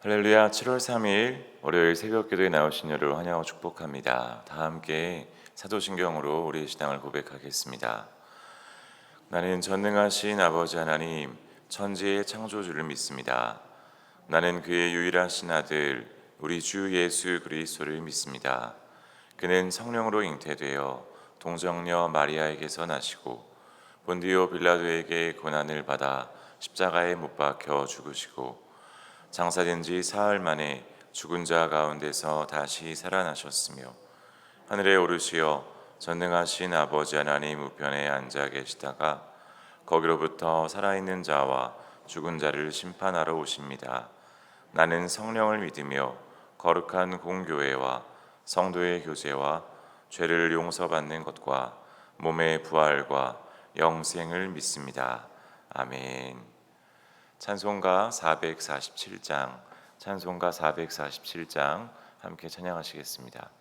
할렐루야. 7월 3일 월요일 새벽 기도에 나오신 여러분 환영하고 축복합니다. 다 함께 사도신경으로 우리의 신앙을 고백하겠습니다. 나는 전능하신 아버지 하나님 천지의 창조주를 믿습니다. 나는 그의 유일하신 아들 우리 주 예수 그리스도를 믿습니다. 그는 성령으로 잉태되어 동정녀 마리아에게서 나시고 본디오 빌라도에게 고난을 받아 십자가에 못 박혀 죽으시고 장사된 지 사흘 만에 죽은 자 가운데서 다시 살아나셨으며 하늘에 오르시어 전능하신 아버지 하나님 우편에 앉아 계시다가 거기로부터 살아있는 자와 죽은 자를 심판하러 오십니다. 나는 성령을 믿으며 거룩한 공교회와 성도의 교제와 죄를 용서받는 것과 몸의 부활과 영생을 믿습니다. 아멘. 찬송가 447장 함께 찬양하시겠습니다.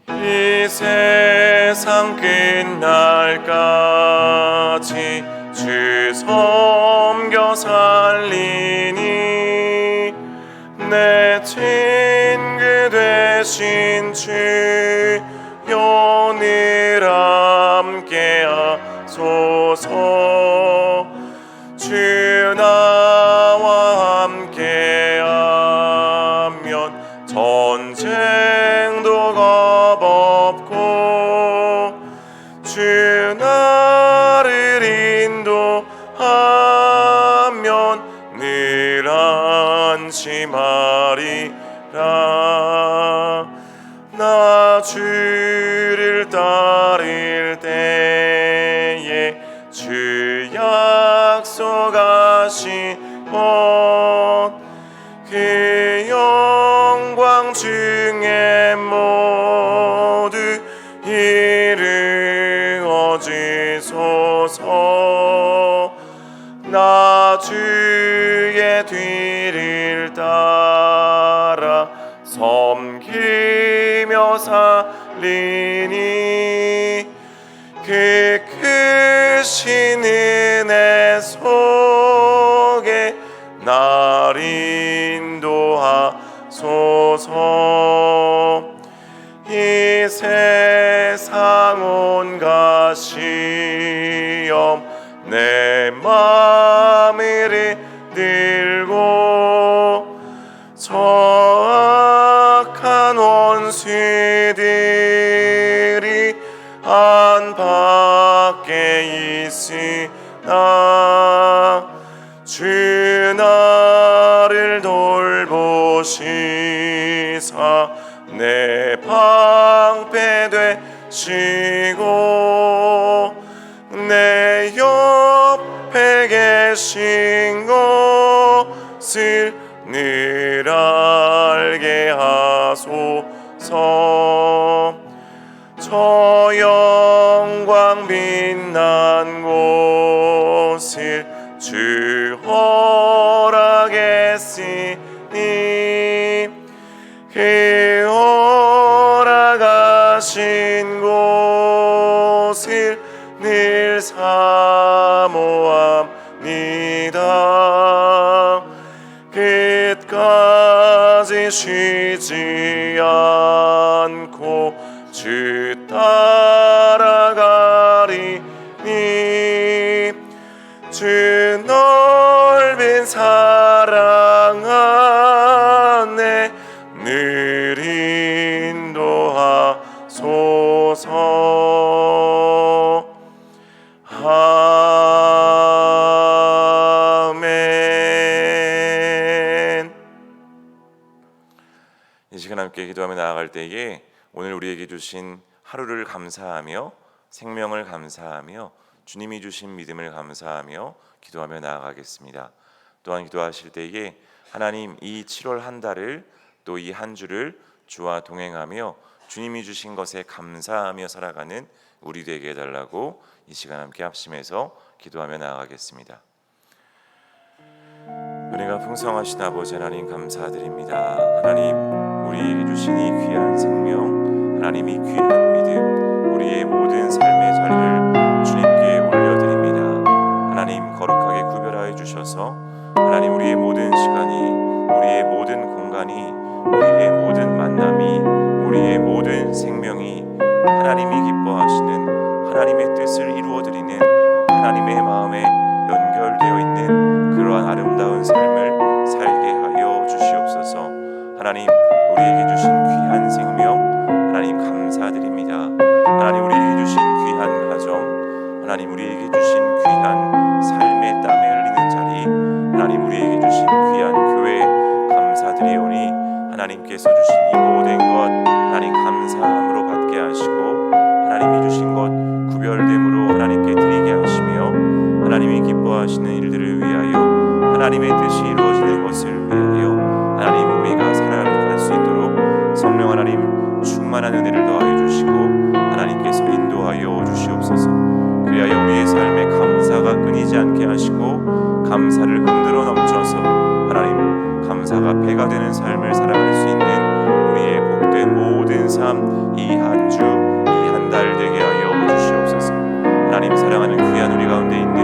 이 세상 끝날까지 주 섬겨 살리니 내 친구 되신 주여 늘 함께 하소서. 주 나와 함께 하면 전쟁도 겁없고 주 나를 인도하면 늘 안심하리라. 나 주를 따를 때에 주 약속하신 것 그 영광 중에 모두 이루어지소서. 나 주의 뒤를 따라 섬기며 살리니 그 크신 은혜 속에 날 인도하소서. 이 세상 온갖 시험 내 맘을 흔들고 저악한 원수들이 안팎에 있으나 주 나를 돌보시사 내 방패 되시고 내 옆에 계신 것을 늘 알게 하소서. 저 영광 빛난 곳을 주 허락했으니 그 허락하신 곳을 늘 사모합니다. 끝까지 쉬지 않고 주 따라가리니 주 넓은 사랑 안에 늘 인도하소서. 아멘. 이 시간 함께 기도하며 나아갈 때에 오늘 우리에게 주신 하루를 감사하며 생명을 감사하며 주님이 주신 믿음을 감사하며 기도하며 나아가겠습니다. 또한 기도하실 때에 하나님 이 7월 한 달을 또 이 한 주를 주와 동행하며 주님이 주신 것에 감사하며 살아가는 우리 되게 해달라고 이 시간 함께 합심해서 기도하며 나아가겠습니다. 은혜가 풍성하신 아버지 하나님 감사드립니다. 하나님 우리에게 주신 이 귀한 생명, 하나님이 귀한 믿음, 우리의 모든 삶의 자리를 주님께 올려드립니다. 하나님 거룩하게 구별하여 주셔서 하나님 우리의 모든 시간이, 우리의 모든 공간이, 우리의 모든 만남이, 우리의 모든 생명이 하나님이 기뻐하시는 하나님의 뜻을 이루어드리는 하나님의 마음에 연결되어 있는 그러한 아름다운 삶을 살게 하여 주시옵소서. 하나님 우리에게 주신 귀한 생명 하나님 감사드립니다. 하나님 우리에게 주신 귀한 가정, 하나님 우리에게 주신 귀한 삶의 땀에 흘리는 자리, 하나님 우리에게 주신 귀한 교회 감사드리오니 하나님께서 주신 이 모든 것 하나님 감사함으로 받게 하시고 하나님이 주신 것 구별됨으로 하나님께 드리게 하시며 하나님이 기뻐하시는 일들을 위하여 하나님의 뜻이 이루어지는 것을 위하여 하나님 우리가 살아갈 수 있도록 성령 하나님 충만한 은혜를 더하여 주시고 하나님께서 인도하여 주시옵소서. 그리하여 우리의 삶에 감사가 끊이지 않게 하시고 감사를 흔들어 넘쳐서 하나님 감사가 배가 되는 삶을 살아갈 수 있는 우리의 복된 모든 삶 이 한 주 이 한 달 되게 하여 주시옵소서. 하나님 사랑하는 귀한 우리 가운데 있는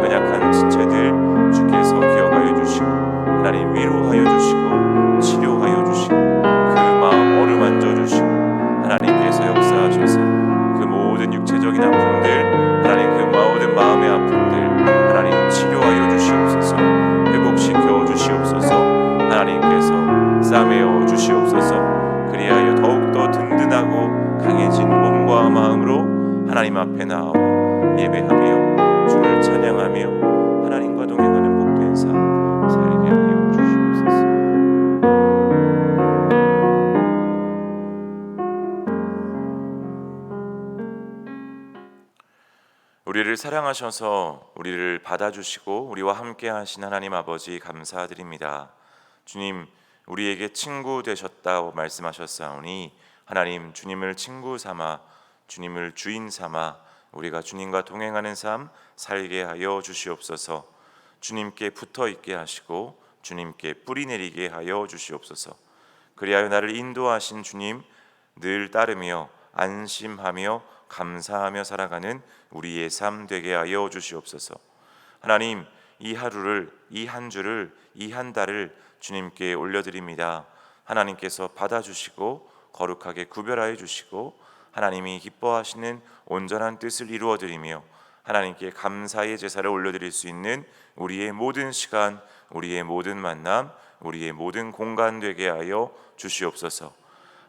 연약한 지체들 주께서 기억하여 주시고 하나님 위로하여 주시고 치료하여 주시고 그 마음 어루만져 주시고 하나님께서 역사하셔서 그 모든 육체적인 아픔들 하나님 그 모든 마음의 아픔들 하나님 치료하여 주시옵소서. 회복시켜 주시옵소서. 하나님께서 싸매어 주시옵소서. 그리하여 더욱더 든든하고 강해진 몸과 마음으로 하나님 앞에 나와 예배하며 주를 찬양하며 하나님과 동행하는 복된 삶 살게 하여 주시옵소서. 우리를 사랑하셔서 우리를 받아주시고 우리와 함께 하신 하나님 아버지 감사드립니다. 주님 우리에게 친구 되셨다고 말씀하셨사오니 하나님 주님을 친구 삼아 주님을 주인 삼아 우리가 주님과 동행하는 삶 살게 하여 주시옵소서. 주님께 붙어 있게 하시고 주님께 뿌리 내리게 하여 주시옵소서. 그리하여 나를 인도하신 주님 늘 따르며 안심하며 감사하며 살아가는 우리의 삶 되게 하여 주시옵소서. 하나님 이 하루를 이 한 주를 이 한 달을 주님께 올려드립니다. 하나님께서 받아주시고 거룩하게 구별하여 주시고 하나님이 기뻐하시는 온전한 뜻을 이루어드리며 하나님께 감사의 제사를 올려드릴 수 있는 우리의 모든 시간, 우리의 모든 만남, 우리의 모든 공간 되게 하여 주시옵소서.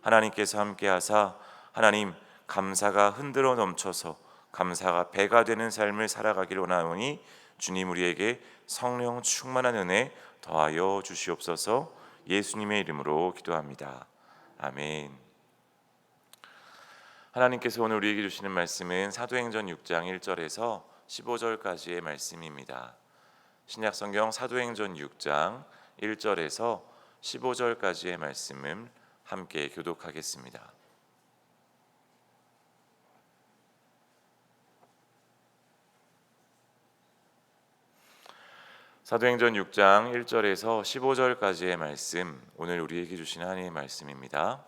하나님께서 함께하사 하나님 감사가 흔들어 넘쳐서 감사가 배가 되는 삶을 살아가기를 원하오니 주님 우리에게 성령 충만한 은혜 더하여 주시옵소서. 예수님의 이름으로 기도합니다. 아멘. 하나님께서 오늘 우리에게 주시는 말씀은 사도행전 6장 1절에서 15절까지의 말씀입니다. 신약성경 사도행전 6장 1절에서 15절까지의 말씀을 함께 교독하겠습니다. 사도행전 6장 1절에서 15절까지의 말씀, 오늘 우리에게 주시는 하나님의 말씀입니다.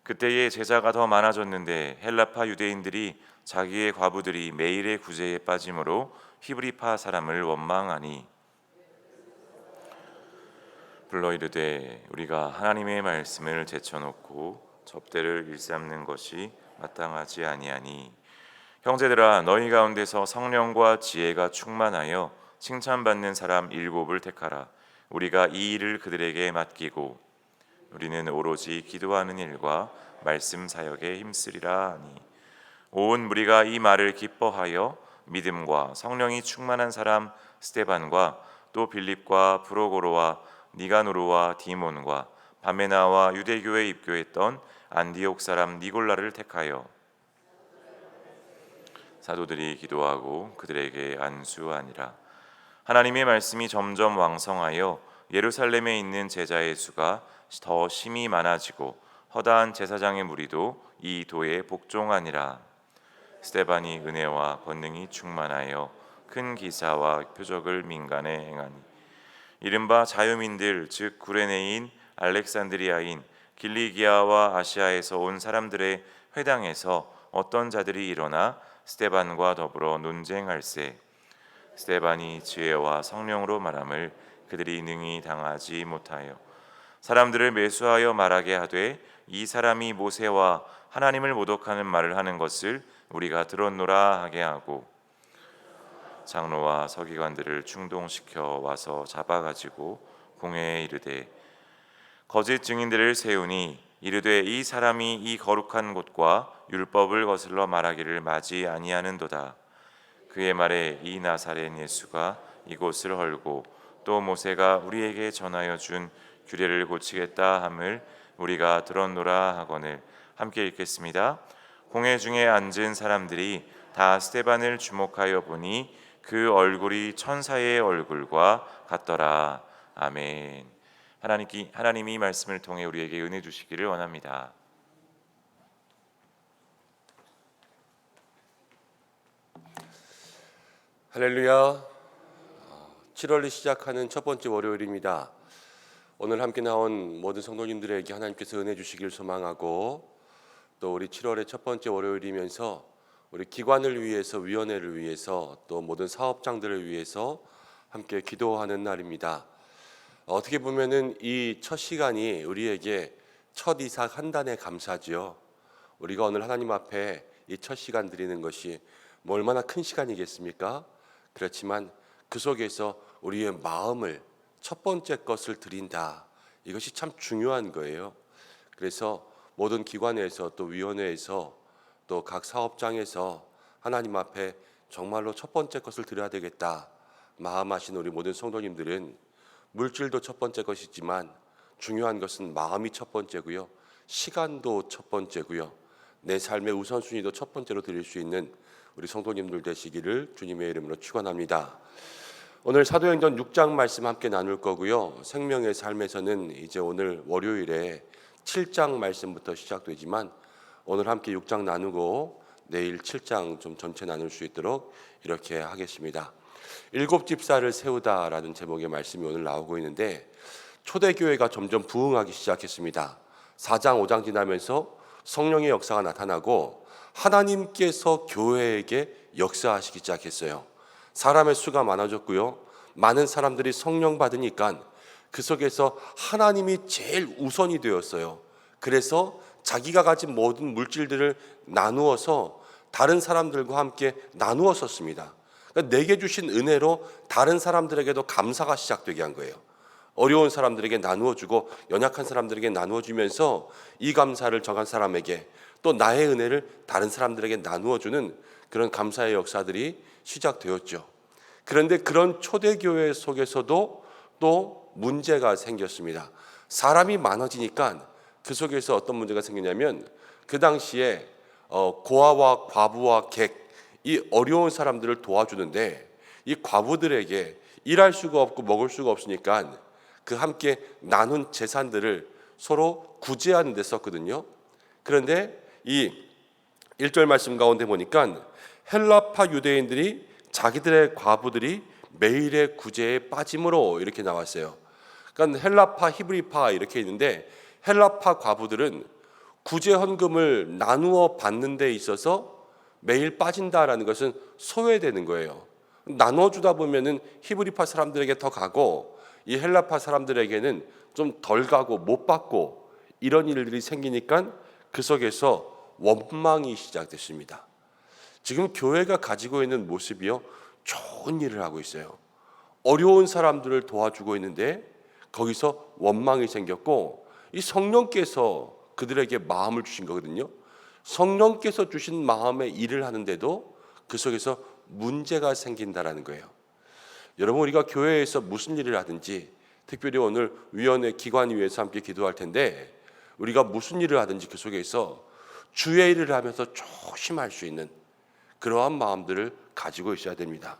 그때에 제자가 더 많아졌는데 헬라파 유대인들이 자기의 과부들이 매일의 구제에 빠짐으로 히브리파 사람을 원망하니 불러 이르되 우리가 하나님의 말씀을 제쳐놓고 접대를 일삼는 것이 마땅하지 아니하니 형제들아 너희 가운데서 성령과 지혜가 충만하여 칭찬받는 사람 7을 택하라. 우리가 이 일을 그들에게 맡기고 우리는 오로지 기도하는 일과 말씀 사역에 힘쓰리라 하니 온 무리가 이 말을 기뻐하여 믿음과 성령이 충만한 사람 스데반과 또 빌립과 브로고로와 니가노르와 디몬과 바메나와 유대교에 입교했던 안디옥 사람 니골라를 택하여 사도들이 기도하고 그들에게 안수하니라. 하나님의 말씀이 점점 왕성하여 예루살렘에 있는 제자의 수가 더 심히 많아지고 허다한 제사장의 무리도 이 도에 복종하니라. 스데반이 은혜와 권능이 충만하여 큰 기사와 표적을 민간에 행하니 이른바 자유민들 즉 구레네인 알렉산드리아인 길리기아와 아시아에서 온 사람들의 회당에서 어떤 자들이 일어나 스데반과 더불어 논쟁할세. 스데반이 지혜와 성령으로 말함을 그들이 능히 당하지 못하여 사람들을 매수하여 말하게 하되 이 사람이 모세와 하나님을 모독하는 말을 하는 것을 우리가 들었노라 하게 하고 장로와 서기관들을 충동시켜 와서 잡아가지고 공회에 이르되 거짓 증인들을 세우니 이르되 이 사람이 이 거룩한 곳과 율법을 거슬러 말하기를 마지 아니하는도다. 그의 말에 이 나사렛 예수가 이곳을 헐고 또 모세가 우리에게 전하여 준 규례를 고치겠다 함을 우리가 들었노라 하거늘. 함께 읽겠습니다. 공회 중에 앉은 사람들이 다 스데반을 주목하여 보니 그 얼굴이 천사의 얼굴과 같더라. 아멘. 하나님이 이 말씀을 통해 우리에게 은혜 주시기를 원합니다. 할렐루야. 7월이 시작하는 첫 번째 월요일입니다. 오늘 함께 나온 모든 성도님들에게 하나님께서 은혜 주시길 소망하고, 또 우리 7월의 첫 번째 월요일이면서 우리 기관을 위해서, 위원회를 위해서, 또 모든 사업장들을 위해서 함께 기도하는 날입니다. 어떻게 보면은 이 첫 시간이 우리에게 첫 이삭 한 단의 감사지요. 우리가 오늘 하나님 앞에 이 첫 시간 드리는 것이 얼마나 큰 시간이겠습니까? 그렇지만 그 속에서 우리의 마음을, 첫 번째 것을 드린다. 이것이 참 중요한 거예요. 그래서 모든 기관에서, 또 위원회에서, 또 각 사업장에서 하나님 앞에 정말로 첫 번째 것을 드려야 되겠다 마음하신 우리 모든 성도님들은, 물질도 첫 번째 것이지만 중요한 것은 마음이 첫 번째고요, 시간도 첫 번째고요, 내 삶의 우선순위도 첫 번째로 드릴 수 있는 우리 성도님들 되시기를 주님의 이름으로 축원합니다. 오늘 사도행전 6장 말씀 함께 나눌 거고요. 생명의 삶에서는 이제 오늘 월요일에 7장 말씀부터 시작되지만 오늘 함께 6장 나누고 내일 7장 좀 전체 나눌 수 있도록 이렇게 하겠습니다. 일곱 집사를 세우다라는 제목의 말씀이 오늘 나오고 있는데, 초대교회가 점점 부흥하기 시작했습니다. 4장 5장 지나면서 성령의 역사가 나타나고 하나님께서 교회에게 역사하시기 시작했어요. 사람의 수가 많아졌고요, 많은 사람들이 성령 받으니까 그 속에서 하나님이 제일 우선이 되었어요. 그래서 자기가 가진 모든 물질들을 나누어서 다른 사람들과 함께 나누어 썼습니다. 그러니까 내게 주신 은혜로 다른 사람들에게도 감사가 시작되게 한 거예요. 어려운 사람들에게 나누어 주고 연약한 사람들에게 나누어 주면서 이 감사를 정한 사람에게, 또 나의 은혜를 다른 사람들에게 나누어 주는 그런 감사의 역사들이 시작되었죠. 그런데 그런 초대교회 속에서도 또 문제가 생겼습니다. 사람이 많아지니까 그 속에서 어떤 문제가 생기냐면, 그 당시에 고아와 과부와 객, 이 어려운 사람들을 도와주는데 이 과부들에게 일할 수가 없고 먹을 수가 없으니까 그 함께 나눈 재산들을 서로 구제하는 데 썼거든요. 그런데 이 1절 말씀 가운데 보니까 헬라파 유대인들이 자기들의 과부들이 매일의 구제에 빠짐으로 이렇게 나왔어요. 그러니까 헬라파, 히브리파 이렇게 있는데, 헬라파 과부들은 구제 헌금을 나누어 받는 데 있어서 매일 빠진다라는 것은 소외되는 거예요. 나눠주다 보면은 히브리파 사람들에게 더 가고 이 헬라파 사람들에게는 좀 덜 가고 못 받고, 이런 일들이 생기니까 그 속에서 원망이 시작됐습니다. 지금 교회가 가지고 있는 모습이요, 좋은 일을 하고 있어요. 어려운 사람들을 도와주고 있는데 거기서 원망이 생겼고, 이 성령께서 그들에게 마음을 주신 거거든요. 성령께서 주신 마음의 일을 하는데도 그 속에서 문제가 생긴다라는 거예요. 여러분, 우리가 교회에서 무슨 일을 하든지, 특별히 오늘 위원회 기관 위에서 함께 기도할 텐데, 우리가 무슨 일을 하든지 그 속에서 주의 일을 하면서 조심할 수 있는 그러한 마음들을 가지고 있어야 됩니다.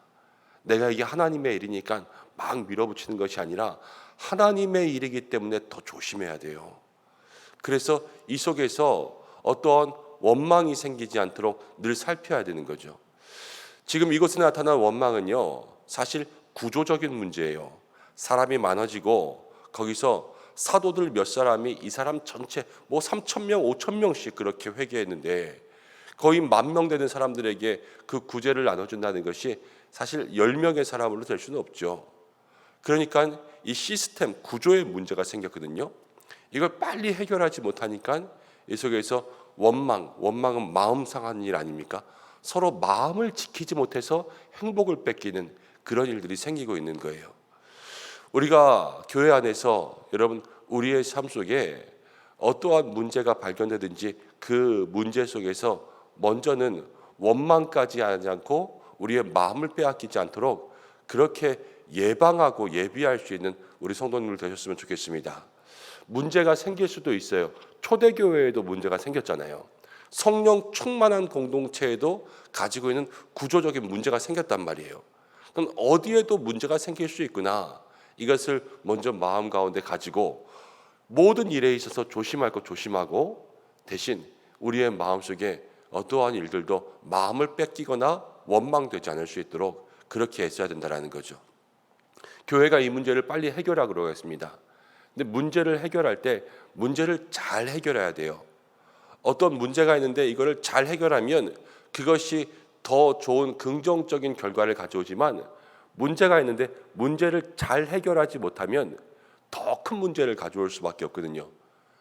내가 이게 하나님의 일이니까 막 밀어붙이는 것이 아니라 하나님의 일이기 때문에 더 조심해야 돼요. 그래서 이 속에서 어떠한 원망이 생기지 않도록 늘 살펴야 되는 거죠. 지금 이곳에 나타난 원망은요, 사실 구조적인 문제예요. 사람이 많아지고 거기서 사도들 몇 사람이 이 사람 전체 3,000명, 5,000명씩 그렇게 회개했는데 거의 10,000명 되는 사람들에게 그 구제를 나눠준다는 것이 사실 10명의 사람으로 될 수는 없죠. 그러니까 이 시스템 구조에 문제가 생겼거든요. 이걸 빨리 해결하지 못하니까 이 속에서 원망은 마음 상하는 일 아닙니까? 서로 마음을 지키지 못해서 행복을 뺏기는 그런 일들이 생기고 있는 거예요. 우리가 교회 안에서 여러분 우리의 삶 속에 어떠한 문제가 발견되든지 그 문제 속에서 먼저는 원망까지 하지 않고 우리의 마음을 빼앗기지 않도록 그렇게 예방하고 예비할 수 있는 우리 성도님들 되셨으면 좋겠습니다. 문제가 생길 수도 있어요. 초대교회에도 문제가 생겼잖아요. 성령 충만한 공동체에도 가지고 있는 구조적인 문제가 생겼단 말이에요. 그럼 어디에도 문제가 생길 수 있구나. 이것을 먼저 마음 가운데 가지고 모든 일에 있어서 조심할 것 조심하고 대신 우리의 마음속에 어떠한 일들도 마음을 뺏기거나 원망되지 않을 수 있도록 그렇게 애써야 된다는 거죠. 교회가 이 문제를 빨리 해결하기로 했습니다. 근데 문제를 해결할 때 문제를 잘 해결해야 돼요. 어떤 문제가 있는데 이거를 잘 해결하면 그것이 더 좋은 긍정적인 결과를 가져오지만 문제가 있는데 문제를 잘 해결하지 못하면 더 큰 문제를 가져올 수밖에 없거든요.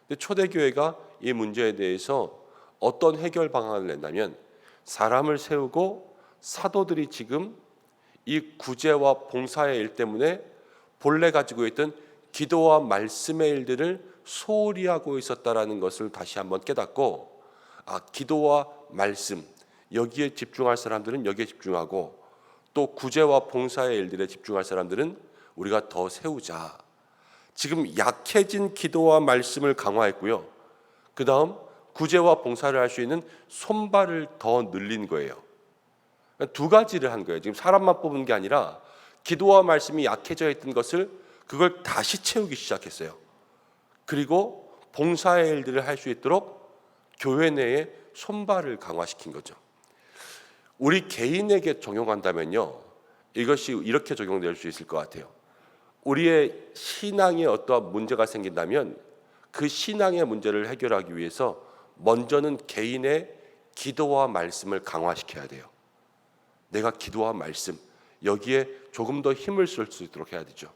근데 초대교회가 이 문제에 대해서 어떤 해결 방안을 낸다면 사람을 세우고 사도들이 지금 이 구제와 봉사의 일 때문에 본래 가지고 있던 기도와 말씀의 일들을 소홀히 하고 있었다라는 것을 다시 한번 깨닫고 기도와 말씀 여기에 집중할 사람들은 여기에 집중하고 또 구제와 봉사의 일들에 집중할 사람들은 우리가 더 세우자. 지금 약해진 기도와 말씀을 강화했고요. 그 다음 구제와 봉사를 할 수 있는 손발을 더 늘린 거예요. 두 가지를 한 거예요. 지금 사람만 뽑은 게 아니라 기도와 말씀이 약해져 있던 것을 그걸 다시 채우기 시작했어요. 그리고 봉사의 일들을 할 수 있도록 교회 내에 손발을 강화시킨 거죠. 우리 개인에게 적용한다면요, 이것이 이렇게 적용될 수 있을 것 같아요. 우리의 신앙에 어떠한 문제가 생긴다면 그 신앙의 문제를 해결하기 위해서 먼저는 개인의 기도와 말씀을 강화시켜야 돼요. 내가 기도와 말씀 여기에 조금 더 힘을 쓸 수 있도록 해야 되죠.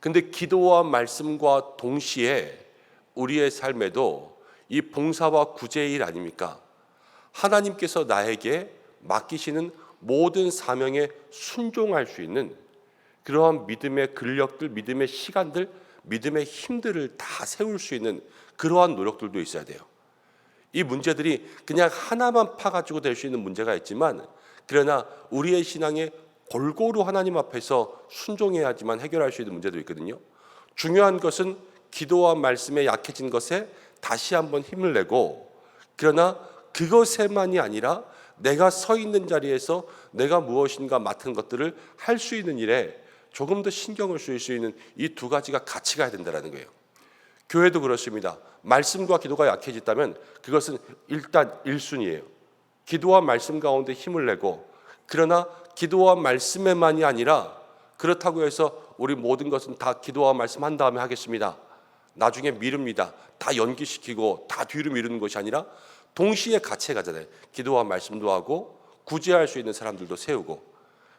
근데 기도와 말씀과 동시에 우리의 삶에도 이 봉사와 구제의 일 아닙니까? 하나님께서 나에게 맡기시는 모든 사명에 순종할 수 있는 그러한 믿음의 근력들, 믿음의 시간들, 믿음의 힘들을 다 세울 수 있는 그러한 노력들도 있어야 돼요. 이 문제들이 그냥 하나만 파가지고 될 수 있는 문제가 있지만 그러나 우리의 신앙에 골고루 하나님 앞에서 순종해야지만 해결할 수 있는 문제도 있거든요. 중요한 것은 기도와 말씀에 약해진 것에 다시 한번 힘을 내고 그러나 그것에만이 아니라 내가 서 있는 자리에서 내가 무엇인가 맡은 것들을 할 수 있는 일에 조금 더 신경을 쓸 수 있는 이 두 가지가 같이 가야 된다는 거예요. 교회도 그렇습니다. 말씀과 기도가 약해졌다면 그것은 일단 1순위예요. 기도와 말씀 가운데 힘을 내고 그러나 기도와 말씀에만이 아니라 그렇다고 해서 우리 모든 것은 다 기도와 말씀 한 다음에 하겠습니다. 나중에 미룹니다. 다 연기시키고 다 뒤로 미루는 것이 아니라 동시에 같이 가잖아요. 기도와 말씀도 하고 구제할 수 있는 사람들도 세우고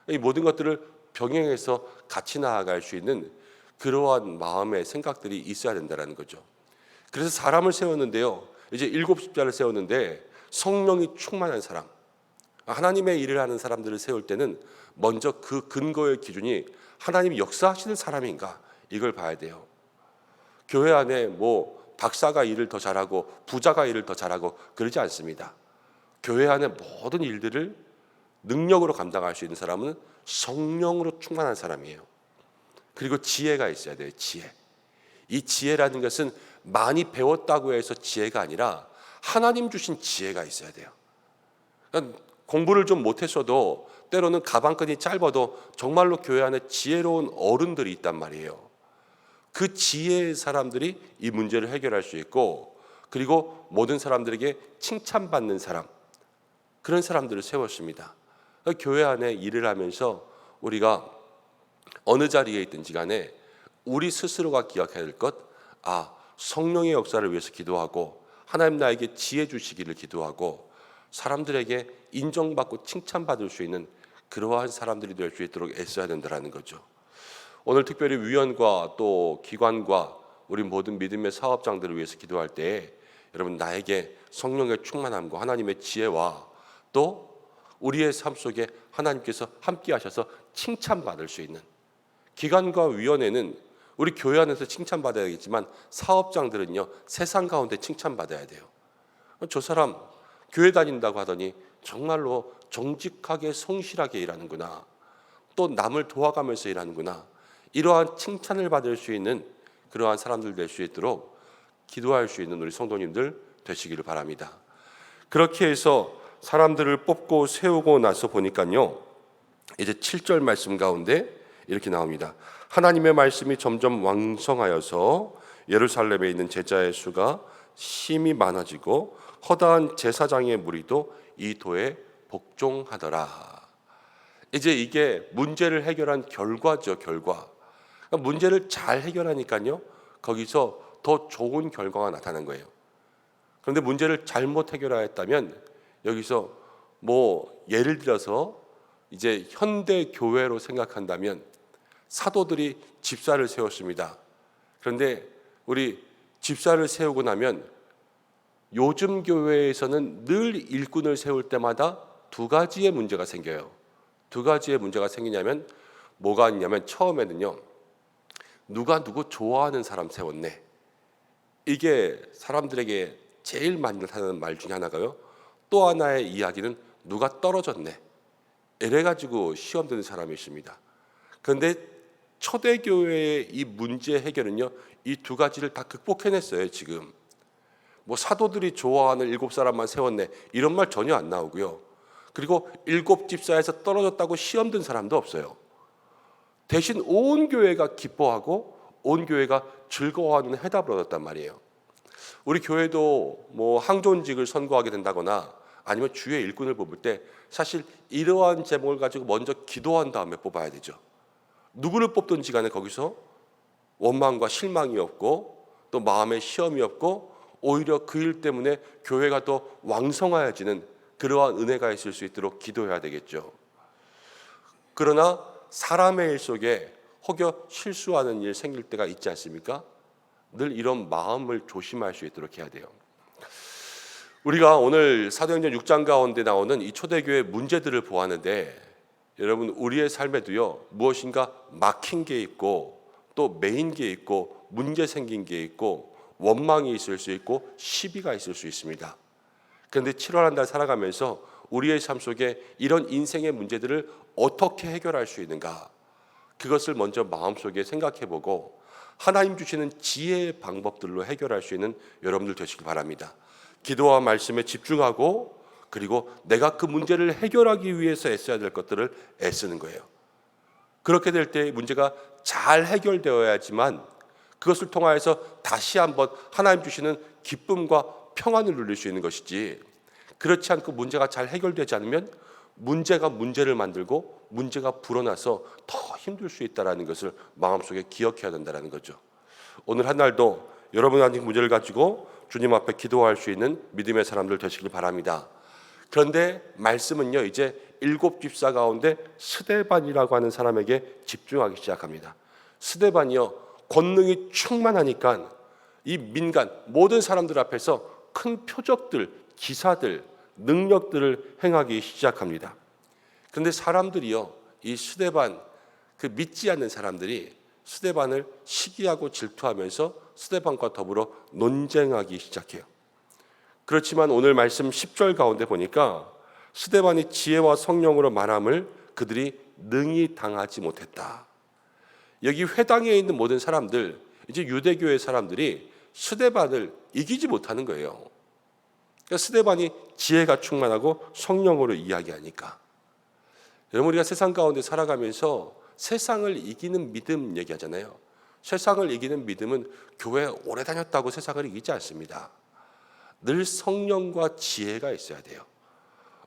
이 모든 것들을 병행해서 같이 나아갈 수 있는 그러한 마음의 생각들이 있어야 된다는 거죠. 그래서 사람을 세웠는데요. 이제 7 십자를 세웠는데 성령이 충만한 사람, 하나님의 일을 하는 사람들을 세울 때는 먼저 그 근거의 기준이 하나님이 역사하시는 사람인가 이걸 봐야 돼요. 교회 안에 박사가 일을 더 잘하고 부자가 일을 더 잘하고 그러지 않습니다. 교회 안에 모든 일들을 능력으로 감당할 수 있는 사람은 성령으로 충만한 사람이에요. 그리고 지혜가 있어야 돼요. 지혜. 이 지혜라는 것은 많이 배웠다고 해서 지혜가 아니라 하나님 주신 지혜가 있어야 돼요. 그러니까 공부를 좀 못했어도 때로는 가방끈이 짧아도 정말로 교회 안에 지혜로운 어른들이 있단 말이에요. 그 지혜의 사람들이 이 문제를 해결할 수 있고 그리고 모든 사람들에게 칭찬받는 사람, 그런 사람들을 세웠습니다. 교회 안에 일을 하면서 우리가 어느 자리에 있든지 간에 우리 스스로가 기억해야 될 것, 성령의 역사를 위해서 기도하고 하나님 나에게 지혜 주시기를 기도하고 사람들에게 인정받고 칭찬받을 수 있는 그러한 사람들이 될 수 있도록 애써야 된다는 거죠. 오늘 특별히 위원과 또 기관과 우리 모든 믿음의 사업장들을 위해서 기도할 때 여러분, 나에게 성령의 충만함과 하나님의 지혜와 또 우리의 삶 속에 하나님께서 함께 하셔서 칭찬받을 수 있는, 기관과 위원회는 우리 교회 안에서 칭찬받아야겠지만 사업장들은요, 세상 가운데 칭찬받아야 돼요. 저 사람 교회 다닌다고 하더니 정말로 정직하게 성실하게 일하는구나, 또 남을 도와가면서 일하는구나, 이러한 칭찬을 받을 수 있는 그러한 사람들 될 수 있도록 기도할 수 있는 우리 성도님들 되시기를 바랍니다. 그렇게 해서 사람들을 뽑고 세우고 나서 보니까요, 이제 7절 말씀 가운데 이렇게 나옵니다. 하나님의 말씀이 점점 왕성하여서 예루살렘에 있는 제자의 수가 심히 많아지고 허다한 제사장의 무리도 이 도에 복종하더라. 이제 이게 문제를 해결한 결과죠, 결과. 그러니까 문제를 잘 해결하니까요, 거기서 더 좋은 결과가 나타난 거예요. 그런데 문제를 잘못 해결하였다면 여기서 예를 들어서 이제 현대 교회로 생각한다면 사도들이 집사를 세웠습니다. 그런데 우리 집사를 세우고 나면 요즘 교회에서는 늘 일꾼을 세울 때마다 두 가지의 문제가 생겨요. 두 가지의 문제가 생기냐면 뭐가 있냐면, 처음에는요, 누가 누구 좋아하는 사람 세웠네. 이게 사람들에게 제일 많이 나타나는 말 중에 하나가요. 또 하나의 이야기는 누가 떨어졌네. 이래가지고 시험 드는 사람이 있습니다. 그런데 초대교회의 이 문제 해결은요, 이 두 가지를 다 극복해냈어요. 지금 사도들이 좋아하는 7사람만 세웠네, 이런 말 전혀 안 나오고요. 그리고 7집사에서 떨어졌다고 시험 든 사람도 없어요. 대신 온 교회가 기뻐하고 온 교회가 즐거워하는 해답을 얻었단 말이에요. 우리 교회도 항존직을 선고하게 된다거나 아니면 주의 일꾼을 뽑을 때 사실 이러한 제목을 가지고 먼저 기도한 다음에 뽑아야 되죠. 누구를 뽑든지 간에 거기서 원망과 실망이 없고 또 마음의 시험이 없고 오히려 그 일 때문에 교회가 더 왕성해지는 그러한 은혜가 있을 수 있도록 기도해야 되겠죠. 그러나 사람의 일 속에 혹여 실수하는 일 생길 때가 있지 않습니까? 늘 이런 마음을 조심할 수 있도록 해야 돼요. 우리가 오늘 사도행전 6장 가운데 나오는 이 초대교회 문제들을 보았는데, 여러분, 우리의 삶에도요, 무엇인가 막힌 게 있고 또 메인 게 있고 문제 생긴 게 있고 원망이 있을 수 있고 시비가 있을 수 있습니다. 그런데 7월 한 달 살아가면서 우리의 삶 속에 이런 인생의 문제들을 어떻게 해결할 수 있는가, 그것을 먼저 마음속에 생각해보고 하나님 주시는 지혜의 방법들로 해결할 수 있는 여러분들 되시길 바랍니다. 기도와 말씀에 집중하고 그리고 내가 그 문제를 해결하기 위해서 애써야 될 것들을 애쓰는 거예요. 그렇게 될 때 문제가 잘 해결되어야지만 그것을 통하여서 다시 한번 하나님 주시는 기쁨과 평안을 누릴 수 있는 것이지, 그렇지 않고 문제가 잘 해결되지 않으면 문제가 문제를 만들고 문제가 불어나서 더 힘들 수 있다는 것을 마음속에 기억해야 된다는 거죠. 오늘 한 날도 여러분 아직 문제를 가지고 주님 앞에 기도할 수 있는 믿음의 사람들 되시길 바랍니다. 그런데 말씀은요, 이제 7집사 가운데 스데반이라고 하는 사람에게 집중하기 시작합니다. 스데반이요, 권능이 충만하니까 이 민간 모든 사람들 앞에서 큰 표적들, 기사들, 능력들을 행하기 시작합니다. 그런데 사람들이요, 이 스데반, 그 믿지 않는 사람들이 스데반을 시기하고 질투하면서 스데반과 더불어 논쟁하기 시작해요. 그렇지만 오늘 말씀 10절 가운데 보니까 스데반이 지혜와 성령으로 말함을 그들이 능히 당하지 못했다. 여기 회당에 있는 모든 사람들, 이제 유대교의 사람들이 스데반을 이기지 못하는 거예요. 그러니까 스데반이 지혜가 충만하고 성령으로 이야기하니까. 여러분, 우리가 세상 가운데 살아가면서 세상을 이기는 믿음 얘기하잖아요. 세상을 이기는 믿음은 교회 오래 다녔다고 세상을 이기지 않습니다. 늘 성령과 지혜가 있어야 돼요.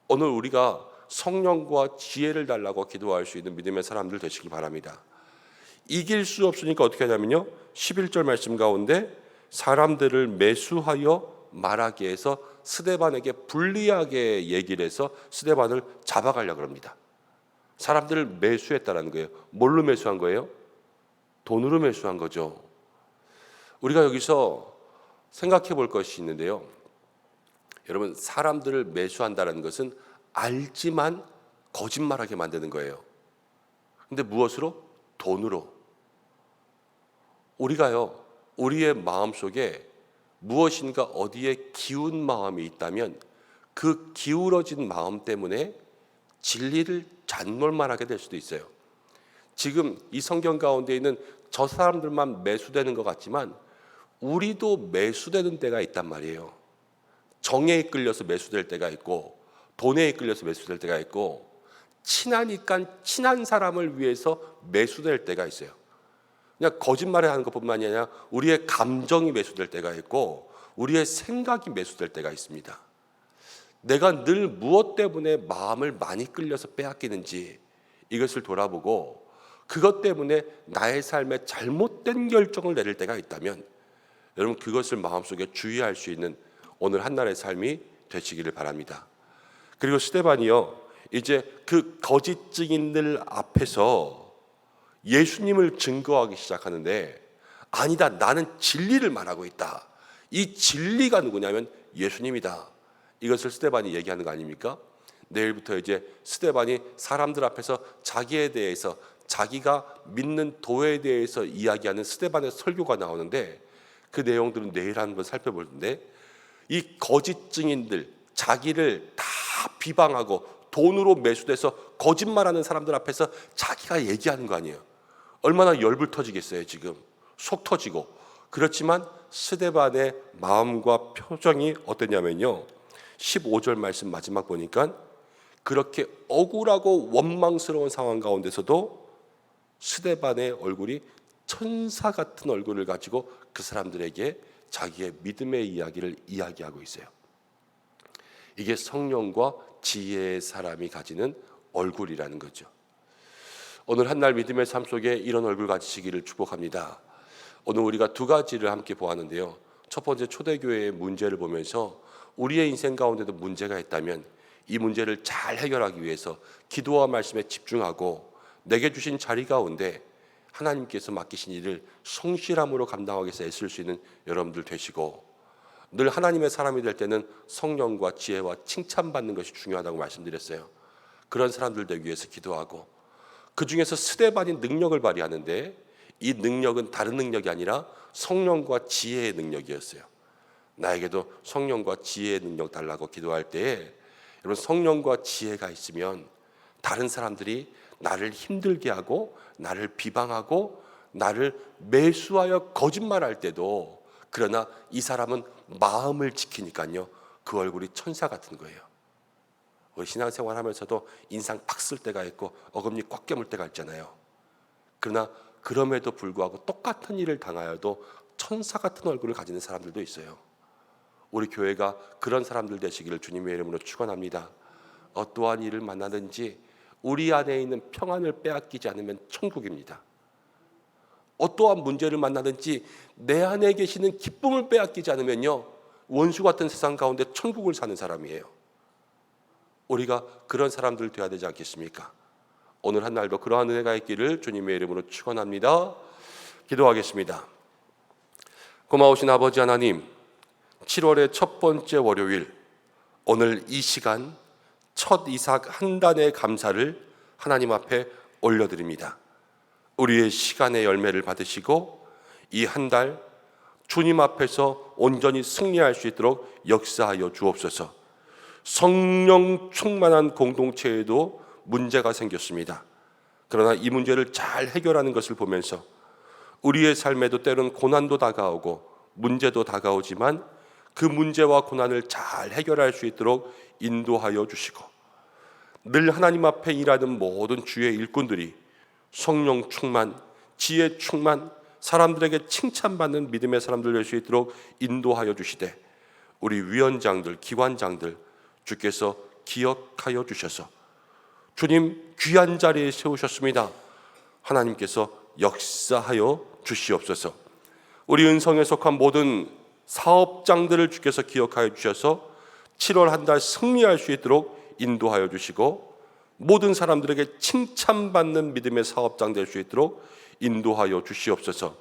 오늘 우리가 성령과 지혜를 달라고 기도할 수 있는 믿음의 사람들 되시길 바랍니다. 이길 수 없으니까 어떻게 하냐면요, 11절 말씀 가운데 사람들을 매수하여 말하게 해서 스데반에게 불리하게 얘기를 해서 스데반을 잡아가려고 합니다. 사람들을 매수했다는 거예요. 뭘로 매수한 거예요? 돈으로 매수한 거죠. 우리가 여기서 생각해 볼 것이 있는데요, 여러분, 사람들을 매수한다는 것은 알지만 거짓말하게 만드는 거예요. 근데 무엇으로? 돈으로. 우리가요, 우리의 마음속에 무엇인가 어디에 기운 마음이 있다면 그 기울어진 마음 때문에 진리를 잔몰말하게 될 수도 있어요. 지금 이 성경 가운데 있는 저 사람들만 매수되는 것 같지만 우리도 매수되는 때가 있단 말이에요. 정에 이끌려서 매수될 때가 있고, 돈에 이끌려서 매수될 때가 있고, 친하니까 친한 사람을 위해서 매수될 때가 있어요. 그냥 거짓말을 하는 것뿐만이 아니라 우리의 감정이 매수될 때가 있고 우리의 생각이 매수될 때가 있습니다. 내가 늘 무엇 때문에 마음을 많이 끌려서 빼앗기는지 이것을 돌아보고 그것 때문에 나의 삶에 잘못된 결정을 내릴 때가 있다면 여러분, 그것을 마음속에 주의할 수 있는 오늘 한날의 삶이 되시기를 바랍니다. 그리고 스데반이요, 이제 그 거짓 증인들 앞에서 예수님을 증거하기 시작하는데, 아니다, 나는 진리를 말하고 있다. 이 진리가 누구냐면 예수님이다. 이것을 스데반이 얘기하는 거 아닙니까? 내일부터 이제 스데반이 사람들 앞에서 자기에 대해서, 자기가 믿는 도에 대해서 이야기하는 스데반의 설교가 나오는데, 그 내용들은 내일 한번 살펴볼 텐데, 이 거짓 증인들, 자기를 다 비방하고 돈으로 매수돼서 거짓말하는 사람들 앞에서 자기가 얘기하는 거 아니에요. 얼마나 열불 터지겠어요. 지금 속 터지고. 그렇지만 스데반의 마음과 표정이 어땠냐면요, 15절 말씀 마지막 보니까 그렇게 억울하고 원망스러운 상황 가운데서도 스데반의 얼굴이 천사 같은 얼굴을 가지고 그 사람들에게 자기의 믿음의 이야기를 이야기하고 있어요. 이게 성령과 지혜의 사람이 가지는 얼굴이라는 거죠. 오늘 한날 믿음의 삶 속에 이런 얼굴 가지시기를 축복합니다. 오늘 우리가 두 가지를 함께 보았는데요, 첫 번째, 초대교회의 문제를 보면서 우리의 인생 가운데도 문제가 있다면 이 문제를 잘 해결하기 위해서 기도와 말씀에 집중하고 내게 주신 자리 가운데 하나님께서 맡기신 일을 성실함으로 감당하기 위해서 애쓸 수 있는 여러분들 되시고, 늘 하나님의 사람이 될 때는 성령과 지혜와 칭찬받는 것이 중요하다고 말씀드렸어요. 그런 사람들 되기 위해서 기도하고, 그 중에서 스데반이 능력을 발휘하는데 이 능력은 다른 능력이 아니라 성령과 지혜의 능력이었어요. 나에게도 성령과 지혜의 능력 달라고 기도할 때에 여러분, 성령과 지혜가 있으면 다른 사람들이 나를 힘들게 하고 나를 비방하고 나를 매수하여 거짓말할 때도, 그러나 이 사람은 마음을 지키니까요, 그 얼굴이 천사 같은 거예요. 우리 신앙생활 하면서도 인상 팍 쓸 때가 있고 어금니 꽉 깨물 때가 있잖아요. 그러나 그럼에도 불구하고 똑같은 일을 당하여도 천사 같은 얼굴을 가지는 사람들도 있어요. 우리 교회가 그런 사람들 되시기를 주님의 이름으로 축원합니다. 어떠한 일을 만나든지 우리 안에 있는 평안을 빼앗기지 않으면 천국입니다. 어떠한 문제를 만나든지 내 안에 계시는 기쁨을 빼앗기지 않으면요, 원수 같은 세상 가운데 천국을 사는 사람이에요. 우리가 그런 사람들 되어야 되지 않겠습니까? 오늘 한날도 그러한 은혜가 있기를 주님의 이름으로 축원합니다. 기도하겠습니다. 고마우신 아버지 하나님, 7월의 첫 번째 월요일, 오늘 이 시간 첫 이삭 한 단의 감사를 하나님 앞에 올려드립니다. 우리의 시간의 열매를 받으시고 이 한 달 주님 앞에서 온전히 승리할 수 있도록 역사하여 주옵소서. 성령 충만한 공동체에도 문제가 생겼습니다. 그러나 이 문제를 잘 해결하는 것을 보면서 우리의 삶에도 때로는 고난도 다가오고 문제도 다가오지만 그 문제와 고난을 잘 해결할 수 있도록 인도하여 주시고, 늘 하나님 앞에 일하는 모든 주의 일꾼들이 성령 충만, 지혜 충만, 사람들에게 칭찬받는 믿음의 사람들 될 수 있도록 인도하여 주시되, 우리 위원장들, 기관장들 주께서 기억하여 주셔서 주님 귀한 자리에 세우셨습니다. 하나님께서 역사하여 주시옵소서. 우리 은성에 속한 모든 사업장들을 주께서 기억하여 주셔서 7월 한 달 승리할 수 있도록 인도하여 주시고 모든 사람들에게 칭찬받는 믿음의 사업장 될 수 있도록 인도하여 주시옵소서.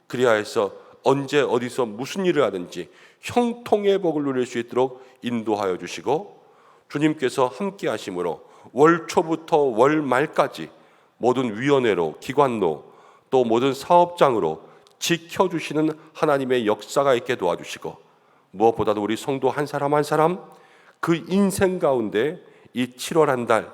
그리하여서 언제 어디서 무슨 일을 하든지 형통의 복을 누릴 수 있도록 인도하여 주시고 주님께서 함께 하심으로 월 초부터 월 말까지 모든 위원회로 기관로 또 모든 사업장으로 지켜주시는 하나님의 역사가 있게 도와주시고 무엇보다도 우리 성도 한 사람 한 사람 그 인생 가운데 이 7월 한 달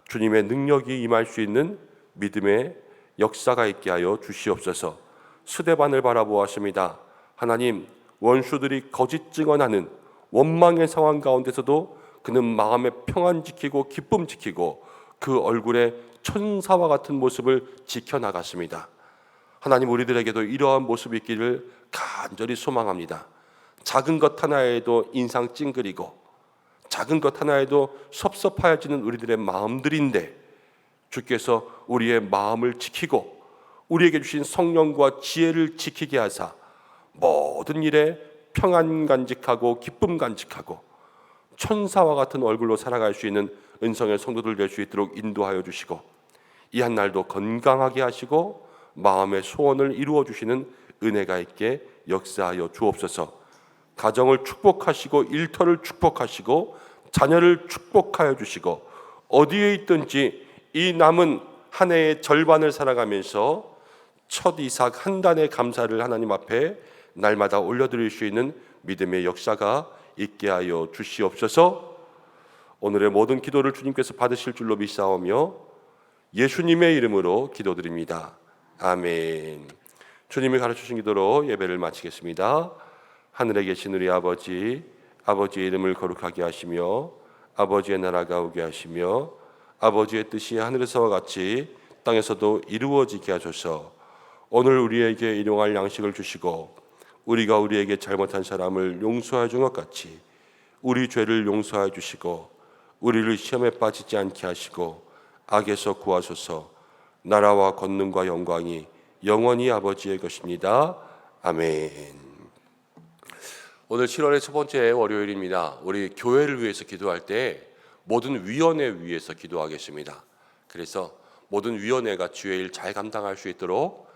주님의 능력이 임할 수 있는 믿음의 역사가 있게 하여 주시옵소서. 스데반을 바라보았습니다. 하나님, 원수들이 거짓 증언하는 원망의 상황 가운데서도 그는 마음의 평안 지키고 기쁨 지키고 그 얼굴에 천사와 같은 모습을 지켜나갔습니다. 하나님, 우리들에게도 이러한 모습이 있기를 간절히 소망합니다. 작은 것 하나에도 인상 찡그리고 작은 것 하나에도 섭섭하여지는 우리들의 마음들인데 주께서 우리의 마음을 지키고 우리에게 주신 성령과 지혜를 지키게 하사 모든 일에 평안 간직하고 기쁨 간직하고 천사와 같은 얼굴로 살아갈 수 있는 은성의 성도들 될 수 있도록 인도하여 주시고 이 한 날도 건강하게 하시고 마음의 소원을 이루어 주시는 은혜가 있게 역사하여 주옵소서. 가정을 축복하시고 일터를 축복하시고 자녀를 축복하여 주시고 어디에 있든지 이 남은 한 해의 절반을 살아가면서 첫 이삭 한 단의 감사를 하나님 앞에 날마다 올려드릴 수 있는 믿음의 역사가 있게 하여 주시옵소서. 오늘의 모든 기도를 주님께서 받으실 줄로 믿사오며 예수님의 이름으로 기도드립니다. 아멘. 주님이 가르쳐주신 기도로 예배를 마치겠습니다. 하늘에 계신 우리 아버지, 아버지의 이름을 거룩하게 하시며 아버지의 나라가 오게 하시며 아버지의 뜻이 하늘에서와 같이 땅에서도 이루어지게 하소서. 오늘 우리에게 일용할 양식을 주시고 우리가 우리에게 잘못한 사람을 용서해 준 것 같이 우리 죄를 용서해 주시고 우리를 시험에 빠지지 않게 하시고 악에서 구하소서. 나라와 권능과 영광이 영원히 아버지의 것입니다. 아멘. 오늘 7월의 첫 번째 월요일입니다. 우리 교회를 위해서 기도할 때 모든 위원회 위해서 기도하겠습니다. 그래서 모든 위원회가 주의 일 잘 감당할 수 있도록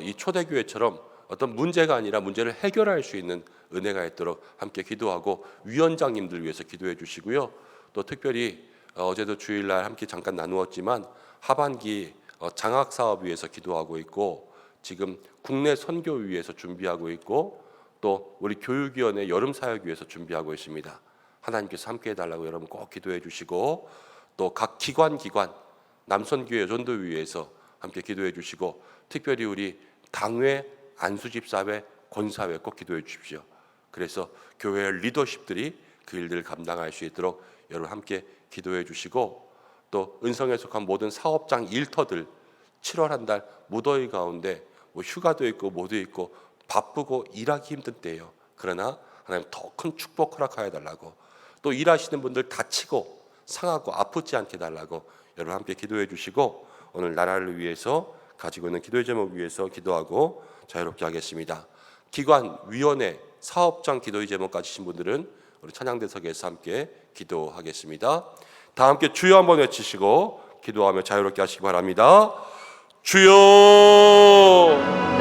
이 초대교회처럼 어떤 문제가 아니라 문제를 해결할 수 있는 은혜가 있도록 함께 기도하고 위원장님들 위해서 기도해 주시고요. 또 특별히 어제도 주일날 함께 잠깐 나누었지만 하반기 장학 사업 위해서 기도하고 있고 지금 국내 선교 위해서 준비하고 있고 또 우리 교육위원회 여름 사역 위해서 준비하고 있습니다. 하나님께서 함께 해달라고 여러분 꼭 기도해 주시고 또 각 기관 남선교회 여전도 위해서 함께 기도해 주시고 특별히 우리 당회 안수집사회 권사회 꼭 기도해 주십시오. 그래서 교회 리더십들이 그 일들을 감당할 수 있도록 여러분 함께 기도해 주시고 또 은성에 속한 모든 사업장 일터들 7월 한 달 무더위 가운데 뭐 휴가도 있고 뭐도 있고 바쁘고 일하기 힘든 때예요. 그러나 하나님 더 큰 축복 허락하여 달라고 또 일하시는 분들 다치고 상하고 아프지 않게 달라고 여러분 함께 기도해 주시고 오늘 나라를 위해서 가지고 있는 기도의 제목 위해서 기도하고 자유롭게 하겠습니다. 기관, 위원회, 사업장 기도의 제목 가지신 분들은 우리 찬양대석에서 함께 기도하겠습니다. 다 함께 주여 한번 외치시고 기도하며 자유롭게 하시기 바랍니다. 주여